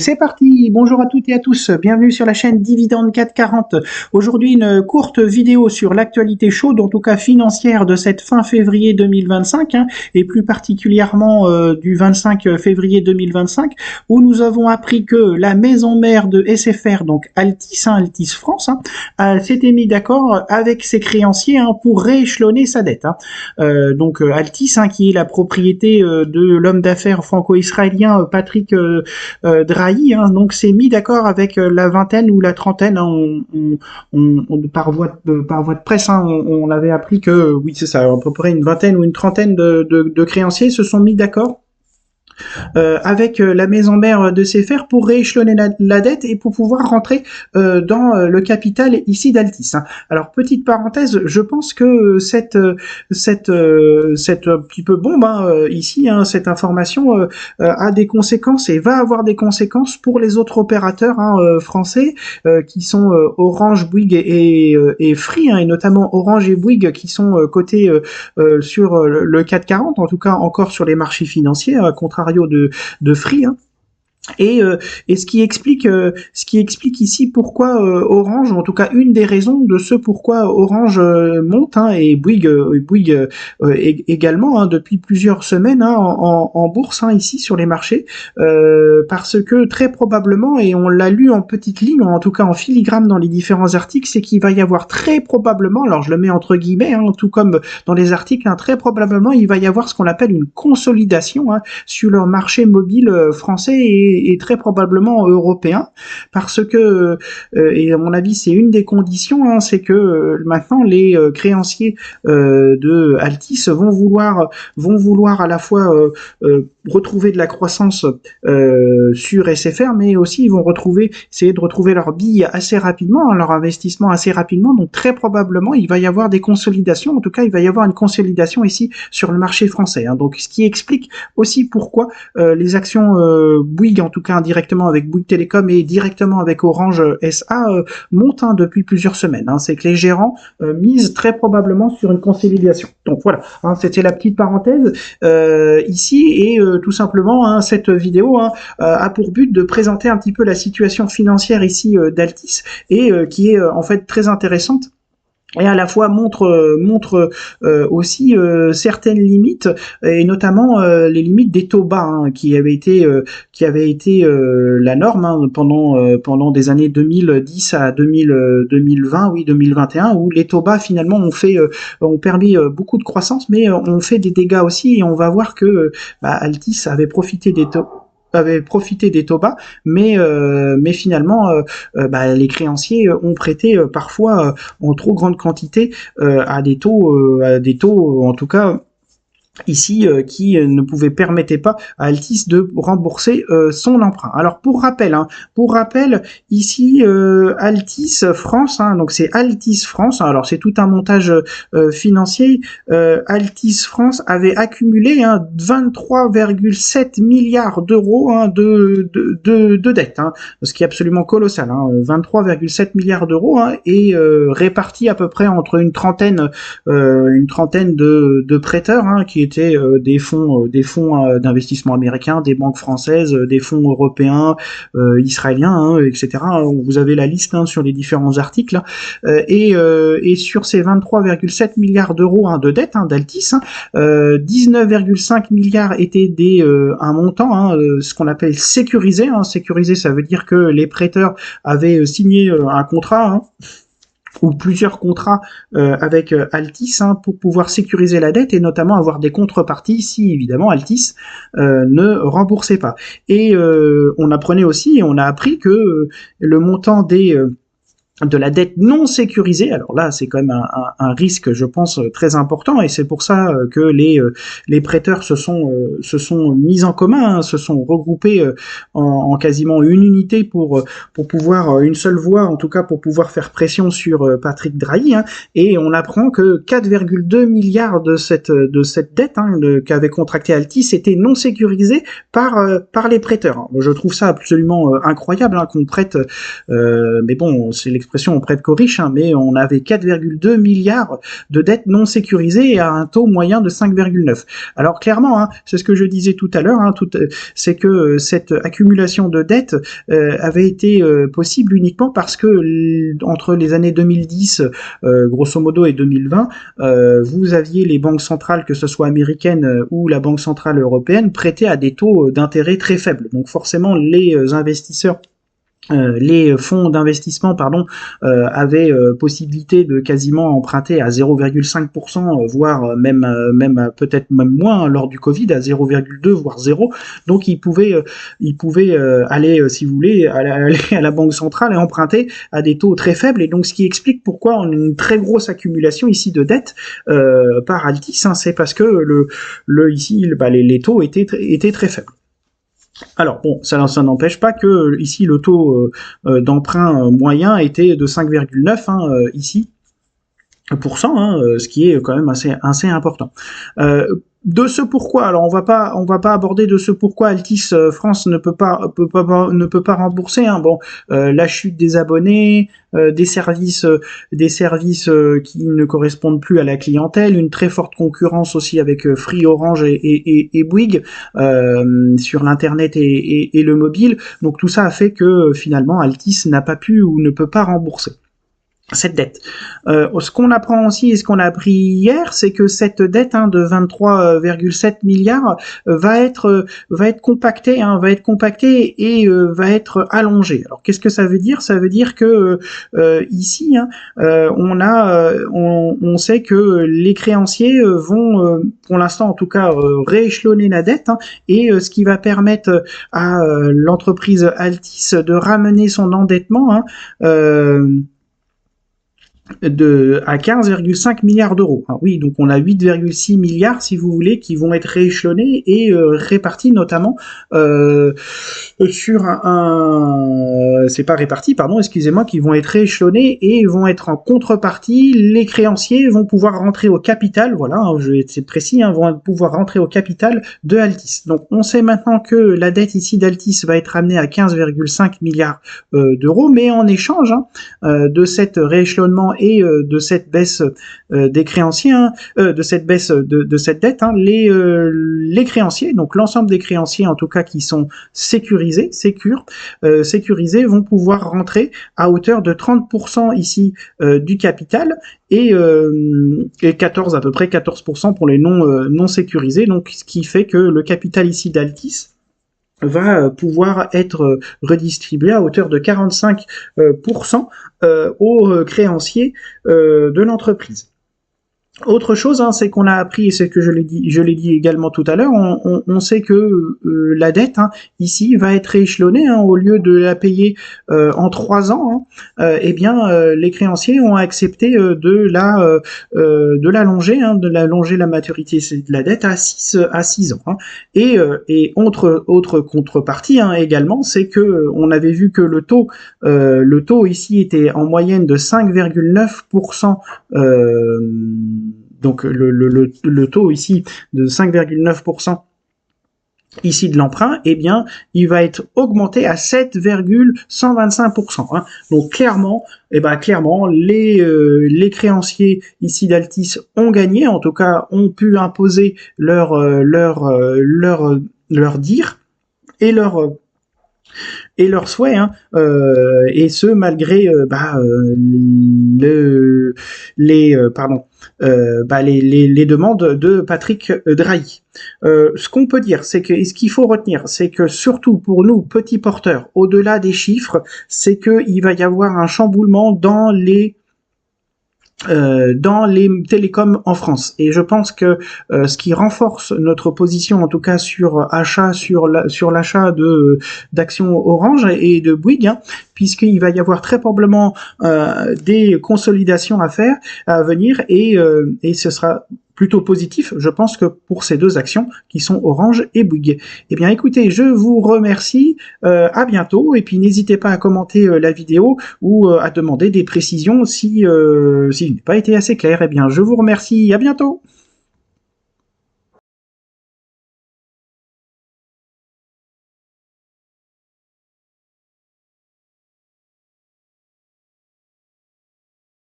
C'est parti, bonjour à toutes et à tous, bienvenue sur la chaîne Dividende 440. Aujourd'hui une courte vidéo sur l'actualité chaude, en tout cas financière, de cette fin février 2025, et plus particulièrement du 25 février 2025, où nous avons appris que la maison mère de SFR, donc Altice, Altice France, s'était mis d'accord avec ses créanciers pour rééchelonner sa dette. Donc Altice, qui est la propriété de l'homme d'affaires franco-israélien Patrick Drahi, donc s'est mis d'accord avec la vingtaine ou la trentaine, par voie de presse, on avait appris que, oui c'est ça, à peu près une vingtaine ou une trentaine de créanciers se sont mis d'accord avec la maison mère de SFR pour rééchelonner la dette et pour pouvoir rentrer dans le capital ici d'Altis. Alors petite parenthèse, je pense que cette petit peu bombe ici, cette information a des conséquences et va avoir des conséquences pour les autres opérateurs français qui sont Orange, Bouygues et Free, et notamment Orange et Bouygues qui sont cotés sur le 440, en tout cas encore sur les marchés financiers, à contrario de Free. Et ce qui explique ici pourquoi Orange, en tout cas une des raisons de ce pourquoi Orange monte, et Bouygues également depuis plusieurs semaines en bourse ici sur les marchés, parce que très probablement, et on l'a lu en petite ligne, en tout cas en filigrane dans les différents articles, c'est qu'il va y avoir très probablement, alors je le mets entre guillemets, tout comme dans les articles, très probablement il va y avoir ce qu'on appelle une consolidation sur le marché mobile français et très probablement européen, parce que, et à mon avis c'est une des conditions, c'est que maintenant les créanciers de Altice vont vouloir à la fois retrouver de la croissance sur SFR, mais aussi ils vont essayer de retrouver leur bille assez rapidement, leur investissement assez rapidement, donc très probablement il va y avoir des consolidations, en tout cas il va y avoir une consolidation ici sur le marché français, donc ce qui explique aussi pourquoi les actions Bouygues, en tout cas indirectement avec Bouygues Télécom et directement avec Orange SA, montent depuis plusieurs semaines. C'est que les gérants misent très probablement sur une consolidation. Donc voilà, c'était la petite parenthèse ici, et tout simplement cette vidéo a pour but de présenter un petit peu la situation financière ici d'Altis, et qui est en fait très intéressante, et à la fois montre aussi certaines limites, et notamment les limites des taux bas, qui avaient été la norme pendant des années 2010 à 2020, 2021, où les taux bas finalement ont permis beaucoup de croissance, mais ont fait des dégâts aussi, et on va voir que Altis avait profité des taux bas, mais finalement les créanciers ont prêté parfois en trop grande quantité à des taux en tout cas ici qui ne permettait pas à Altis de rembourser son emprunt. Alors pour rappel ici Altis France, donc c'est Altis France, alors c'est tout un montage financier. Altis France avait accumulé 23,7 milliards d'euros de dette, ce qui est absolument colossal, 23,7 milliards d'euros, et répartis à peu près entre une trentaine de prêteurs, qui étaient des fonds d'investissement américains, des banques françaises, des fonds européens, israéliens, etc. Vous avez la liste sur les différents articles, et sur ces 23,7 milliards d'euros de dette d'Altis, 19,5 milliards étaient un montant, ce qu'on appelle sécurisé. Sécurisé, ça veut dire que les prêteurs avaient signé un contrat, ou plusieurs contrats avec Altis, pour pouvoir sécuriser la dette, et notamment avoir des contreparties si évidemment Altis ne remboursait pas. Et on apprenait aussi, et on a appris que le montant de la dette non sécurisée, alors là c'est quand même un risque, je pense, très important, et c'est pour ça que les prêteurs se sont mis en commun, se sont regroupés en quasiment une unité pour pouvoir, une seule voix en tout cas, pour pouvoir faire pression sur Patrick Drahi, et on apprend que 4,2 milliards de cette dette qu'avait contracté Altis était non sécurisée par les prêteurs. Je trouve ça absolument incroyable qu'on prête, mais bon, c'est l'expression l'expression auprès de Coriche, hein, mais on avait 4,2 milliards de dettes non sécurisées à un taux moyen de 5,9. Alors clairement, hein, c'est ce que je disais tout à l'heure, hein, c'est que cette accumulation de dettes avait été possible uniquement parce que entre les années 2010, grosso modo, et 2020, vous aviez les banques centrales, que ce soit américaines ou la Banque centrale européenne, prêter à des taux d'intérêt très faibles. Donc forcément, les investisseurs, les fonds d'investissement, avaient possibilité de quasiment emprunter à 0,5%, voire même peut-être même moins, hein, lors du Covid, à 0,2 voire 0. Donc ils pouvaient aller, si vous voulez, aller à la banque centrale et emprunter à des taux très faibles. Et donc ce qui explique pourquoi on a une très grosse accumulation ici de dettes par Altice, hein, c'est parce que ici les taux étaient très faibles. Alors bon, ça n'empêche pas que ici le taux d'emprunt moyen était de 5,9, hein, ici, ce qui est quand même assez important. De ce pourquoi, alors on va pas aborder de ce pourquoi Altice France ne peut pas rembourser, hein. Bon, la chute des abonnés, des services qui ne correspondent plus à la clientèle, une très forte concurrence aussi avec Free, Orange et Bouygues sur l'internet et le mobile. Donc tout ça a fait que finalement Altice n'a pas pu ou ne peut pas rembourser cette dette. Ce qu'on apprend aussi et ce qu'on a appris hier, c'est que cette dette, hein, de 23,7 milliards va être compactée, et va être allongée. Alors qu'est-ce que ça veut dire? Ça veut dire que ici, hein, on sait que les créanciers vont, pour l'instant en tout cas, rééchelonner la dette, hein, et ce qui va permettre à l'entreprise Altice de ramener son endettement, hein, à 15,5 milliards d'euros. Ah oui, donc on a 8,6 milliards, si vous voulez, qui vont être rééchelonnés et répartis notamment sur c'est pas répartis, pardon, excusez-moi, qui vont être rééchelonnés et vont être en contrepartie. Les créanciers vont pouvoir rentrer au capital, voilà, hein, je vais être précis, hein, vont pouvoir rentrer au capital de Altice. Donc on sait maintenant que la dette ici d'Altis va être amenée à 15,5 milliards d'euros, mais en échange, hein, de cet rééchelonnement et de cette baisse des créanciers, hein, de cette baisse de cette dette, hein, les créanciers, donc l'ensemble des créanciers en tout cas qui sont sécurisés vont pouvoir rentrer à hauteur de 30% ici du capital et 14 à peu près 14% pour les non sécurisés, donc ce qui fait que le capital ici d'Altis va pouvoir être redistribué à hauteur de 45% aux créanciers de l'entreprise. Autre chose, hein, c'est qu'on a appris, et c'est que je l'ai dit également tout à l'heure, on sait que la dette, hein, ici va être rééchelonnée, hein, au lieu de la payer en 3 ans, hein, les créanciers ont accepté de l'allonger, hein, de l'allonger la maturité de la dette à 6 ans, hein. Et autre contrepartie, hein, également, c'est que on avait vu que le taux ici était en moyenne de 5,9%. Donc le taux ici de 5,9% ici de l'emprunt, eh bien, il va être augmenté à 7,125%. Hein. Donc clairement, les créanciers ici d'Altis ont gagné, en tout cas ont pu imposer leur dire et leurs souhaits, hein, et ce malgré les demandes de Patrick Drahi. Ce qu'on peut dire, c'est que, et ce qu'il faut retenir, c'est que surtout pour nous petits porteurs, au-delà des chiffres, c'est que il va y avoir un chamboulement dans les télécoms en France, et je pense que ce qui renforce notre position, en tout cas sur l'achat d'actions Orange et de Bouygues, hein, puisqu'il va y avoir très probablement des consolidations à venir, et ce sera plutôt positif, je pense, que pour ces deux actions qui sont Orange et Bouygues. Eh bien, écoutez, je vous remercie, à bientôt, et puis n'hésitez pas à commenter la vidéo ou à demander des précisions si je n'ai pas été assez clair. Eh bien, je vous remercie, à bientôt.